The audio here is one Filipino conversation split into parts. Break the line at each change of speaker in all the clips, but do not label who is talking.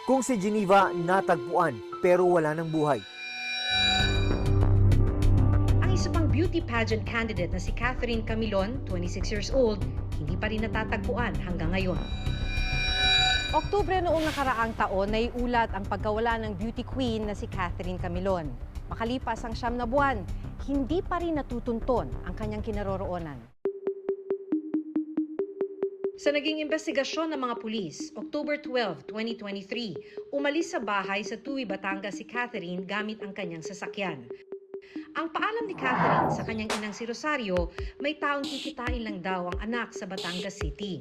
Kung si Geneva natagpuan pero wala ng buhay.
Ang isa pang beauty pageant candidate na si Catherine Camilon, 26 years old, hindi pa rin natatagpuan hanggang ngayon.
Oktubre noong nakaraang taon, naiulat ang pagkawala ng beauty queen na si Catherine Camilon. Makalipas ang 9 na buwan, hindi pa rin natutunton ang kanyang kinaroroonan.
Sa naging investigasyon ng mga pulis, October 12, 2023, umalis sa bahay sa Tuwi, Batangas si Catherine gamit ang kanyang sasakyan. Ang paalam ni Catherine sa kanyang inang si Rosario, may taong kikitain lang daw ang anak sa Batangas City.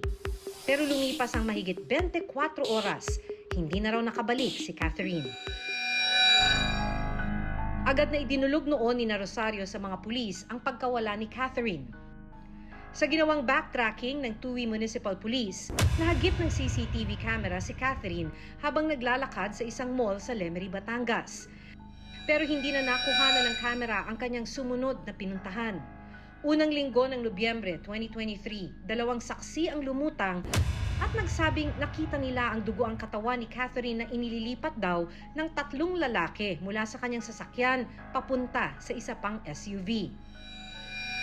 Pero lumipas ang mahigit 24 oras, hindi na raw nakabalik si Catherine. Agad na idinulog noon ni Rosario sa mga pulis ang pagkawala ni Catherine. Sa ginawang backtracking ng Tuwi Municipal Police, nahagip ng CCTV camera si Catherine habang naglalakad sa isang mall sa Lemery, Batangas. Pero hindi na nakuhanan ng camera ang kanyang sumunod na pinuntahan. Unang linggo ng Nobyembre 2023, 2 saksi ang lumutang at nagsabing nakita nila ang dugo ang katawan ni Catherine na inililipat daw ng 3 lalaki mula sa kanyang sasakyan papunta sa isa pang SUV.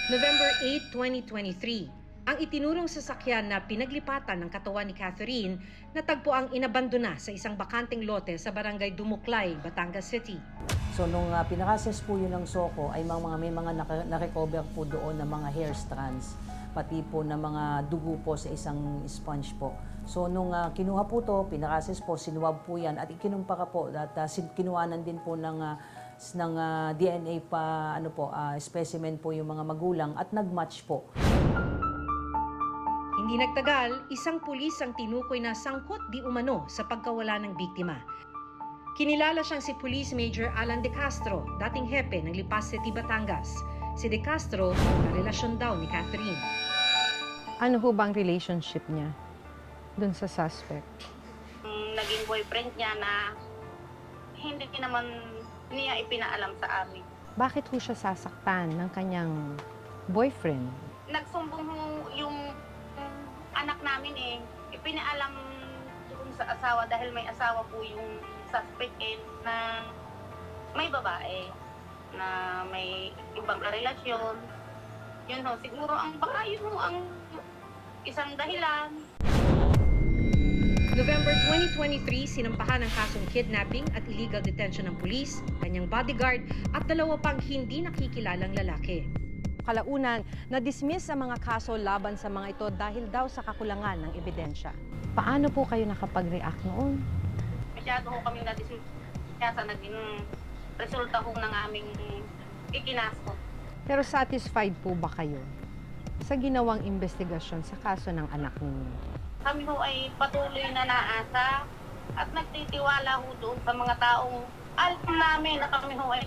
November 8, 2023, ang itinurong sasakyan na pinaglipatan ng katawan ni Catherine natagpo ang inabandona sa isang bakanteng lote sa barangay Dumuklay, Batangas City.
So nung pinakases po yun ng SOCO ay may mga na-recover po doon ng mga hair strands, pati po ng mga dugo po sa isang sponge po. So nung kinuha po to, pinakases po, sinuwab po yan at ikinumpara po at kinuhanan din po ng DNA pa specimen po yung mga magulang at nagmatch po.
Hindi nagtagal, isang pulis ang tinukoy na sangkot di umano sa pagkawala ng biktima. Kinilala siyang si Police Major Alan De Castro, dating hepe ng Lipas City, Batangas. Si De Castro, karelasyon daw ni Catherine.
Ano ho bang relationship niya dun sa suspect?
Naging boyfriend niya na hindi naman niya ipinaalam sa amin.
Bakit ho siya sasaktan ng kanyang boyfriend?
Nagsumbong yung anak namin ipinaalam doon sa asawa dahil may asawa po yung suspect na may babae na may ibang relasyon. Yun ho, siguro baka yun ho ang isang dahilan.
November 2023, sinampahan ng kasong kidnapping at illegal detention ng pulis, kanyang bodyguard at 2 pang hindi nakikilalang lalaki.
Kalaunan, na-dismiss ang mga kaso laban sa mga ito dahil daw sa kakulangan ng ebidensya. Paano po kayo nakapag-react noon?
Masyado ho kami na-dismiss kaya sa naging resulta ho ng aming ikinaso.
Pero satisfied po ba kayo sa ginawang investigasyon sa kaso ng anak ninyo?
Kami ho ay patuloy na naasa at nagtitiwala ho doon sa mga taong alam namin na kami ho ay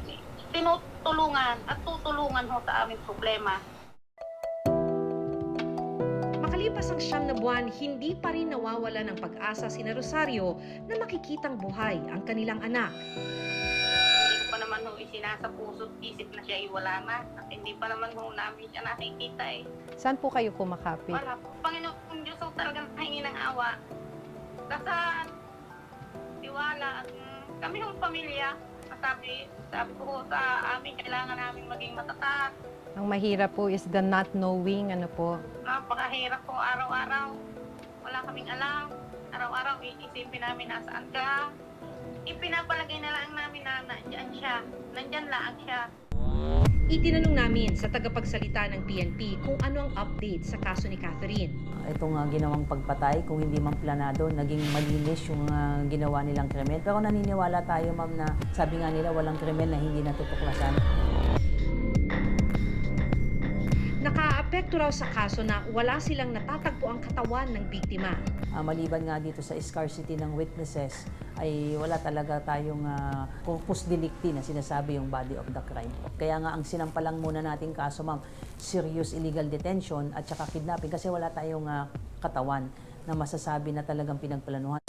tinutulungan at tutulungan ho sa aming problema.
Makalipas ang 9 na buwan, hindi pa rin nawawala ng pag-asa sina Rosario na makikitang buhay ang kanilang anak.
Hindi ko pa naman ho isinasapuso't isip na siya ay wala na at hindi pa naman ho namin siya nakikita
Saan po kayo kumakapit?
Wala po. Panginoon Diyos ho talagang nahingi ng awa. Dasal, tiwala at kami hong pamilya. Sabi ko sa amin, kailangan namin maging matatag.
Ang mahirap po is the not knowing,
Napakahirap po araw-araw. Wala kaming alam. Araw-araw iisipin namin nasaan ka. Ipinapalagay na lang namin na nandyan siya. Nandyan lang siya.
Itinanong namin sa tagapagsalita ng PNP kung ano ang update sa kaso ni Catherine.
Itong ginawang pagpatay, kung hindi man planado, naging malinis yung ginawa nilang krimen. Pero naniniwala tayo, ma'am, na sabi nga nila walang krimen na hindi natutuklasan.
Nakaapekto raw sa kaso na wala silang natatagpo ang katawan ng biktima.
Maliban nga dito sa scarcity ng witnesses, ay wala talaga tayong corpus delicti na sinasabi yung body of the crime. Kaya nga ang sinampalang muna nating kaso, ma'am, serious illegal detention at saka kidnapping kasi wala tayong katawan na masasabi na talagang pinagplanuhan.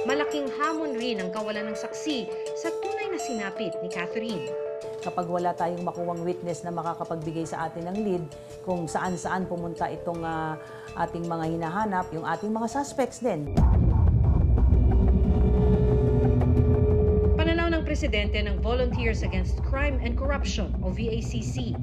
Malaking hamon rin ang kawalan ng saksi sa tunay na sinapit ni Catherine.
Kapag wala tayong makuwang witness na makakapagbigay sa atin ng lead kung saan-saan pumunta itong ating mga hinahanap, yung ating mga suspects din.
presidente ng Volunteers Against Crime and Corruption o VACC.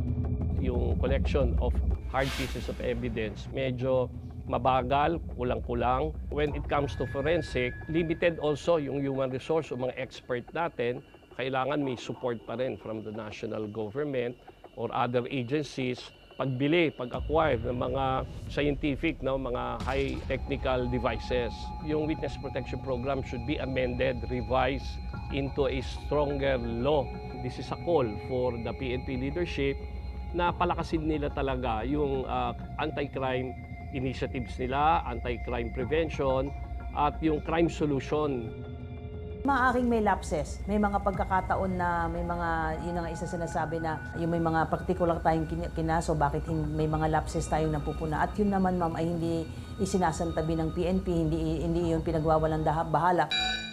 Yung collection of hard pieces of evidence medyo mabagal, kulang-kulang. When it comes to forensic, limited also yung human resource o mga expert natin. Kailangan may support pa rin from the national government or other agencies. Pagbili, pag-acquire ng mga scientific, mga high technical devices. Yung witness protection program should be amended, revised into a stronger law. This is a call for the PNP leadership na palakasin nila talaga yung anti-crime initiatives nila, anti-crime prevention, at yung crime solution.
Maaaring may lapses. May mga pagkakataon na may mga, yun ang isa sinasabi na yung may mga particular tayong kinaso, bakit may mga lapses tayong napupuna. At yun naman ma'am ay hindi isinasantabi ng PNP, hindi yun pinagwawalang bahala.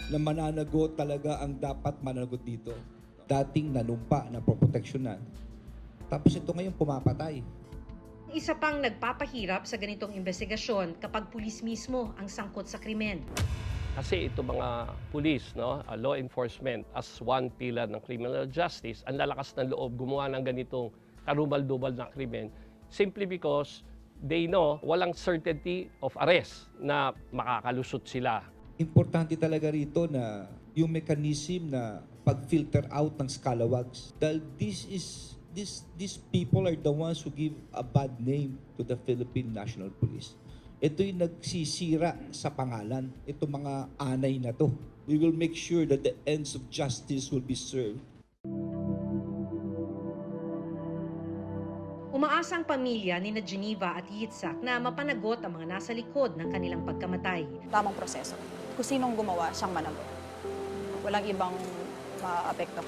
Na mananagot talaga ang dapat mananagot dito. Dating nanumpa na proteksyonan. Tapos ito ngayon pumapatay.
Isa pang nagpapahirap sa ganitong investigasyon kapag pulis mismo ang sangkot sa krimen.
Kasi ito mga pulis, law enforcement as one pillar ng criminal justice, ang lalakas ng loob gumawa ng ganitong karumal-dumal na krimen simply because they know walang certainty of arrest na makakalusot sila.
Importante talaga rito na yung mechanism na pag-filter out ng scalawags. Dahil these people are the ones who give a bad name to the Philippine National Police. Ito'y nagsisira sa pangalan. Ito mga anay na to. We will make sure that the ends of justice will be served.
Umaasa ang pamilya ni Geneva at Yitzhak na mapanagot ang mga nasa likod ng kanilang pagkamatay.
Tamang proseso. Kung sinong gumawa, siyang managot. Walang ibang maapekto.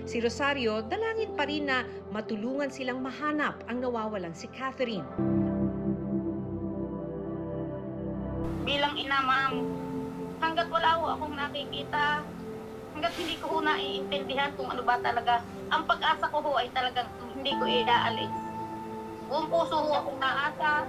Si Rosario, dalangin pa rin na matulungan silang mahanap ang nawawalang si Catherine.
Bilang ina, ma'am, hanggat wala ho akong nakikita, hanggat hindi ko ho naiintindihan kung ano ba talaga, ang pag-asa ko ho ay talagang hindi ko iaalis. Buong puso ho akong naasa.